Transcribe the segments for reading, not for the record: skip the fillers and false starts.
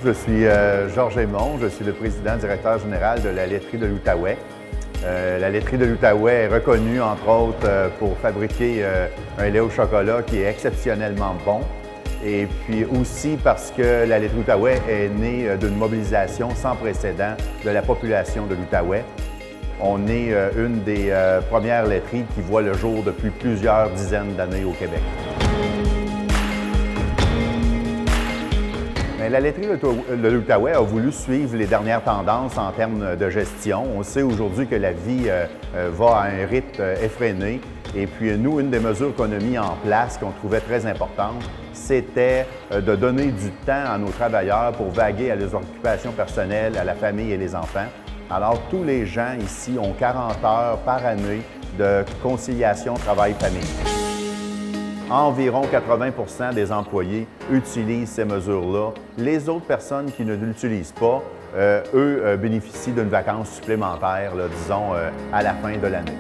Je suis Georges Aymon, je suis le président-directeur général de la laiterie de l'Outaouais. La laiterie de l'Outaouais est reconnue, entre autres, pour fabriquer un lait au chocolat qui est exceptionnellement bon. Et puis aussi parce que la laiterie de l'Outaouais est née d'une mobilisation sans précédent de la population de l'Outaouais. On est une des premières laiteries qui voit le jour depuis plusieurs dizaines d'années au Québec. La laiterie de l'Outaouais a voulu suivre les dernières tendances en termes de gestion. On sait aujourd'hui que la vie va à un rythme effréné. Et puis nous, une des mesures qu'on a mis en place, qu'on trouvait très importante, c'était de donner du temps à nos travailleurs pour vaguer à leurs occupations personnelles, à la famille et les enfants. Alors, tous les gens ici ont 40 heures par année de conciliation travail-famille. Environ 80% des employés utilisent ces mesures-là. Les autres personnes qui ne l'utilisent pas, eux, bénéficient d'une vacance supplémentaire, là, disons, à la fin de l'année.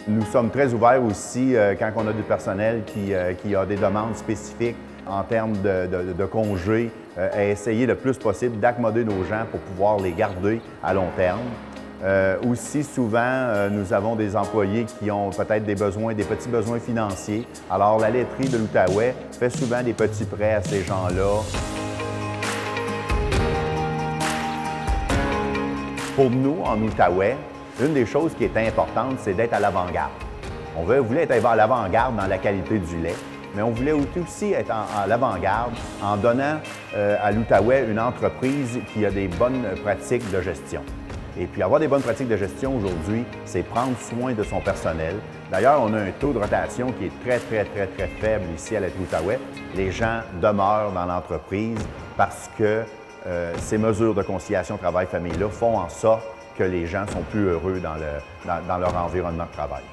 Nous sommes très ouverts aussi quand on a du personnel qui a des demandes spécifiques en termes de congés, à essayer le plus possible d'accommoder nos gens pour pouvoir les garder à long terme. Aussi souvent, nous avons des employés qui ont peut-être des petits besoins financiers. Alors, la laiterie de l'Outaouais fait souvent des petits prêts à ces gens-là. Pour nous, en Outaouais, une des choses qui est importante, c'est d'être à l'avant-garde. On voulait être à l'avant-garde dans la qualité du lait, mais on voulait aussi être à l'avant-garde en donnant à l'Outaouais une entreprise qui a des bonnes pratiques de gestion. Et puis avoir des bonnes pratiques de gestion aujourd'hui, c'est prendre soin de son personnel. D'ailleurs, on a un taux de rotation qui est très faible ici à la laiterie de l'Outaouais. Les gens demeurent dans l'entreprise parce que ces mesures de conciliation travail-famille-là font en sorte que les gens sont plus heureux dans leur environnement de travail.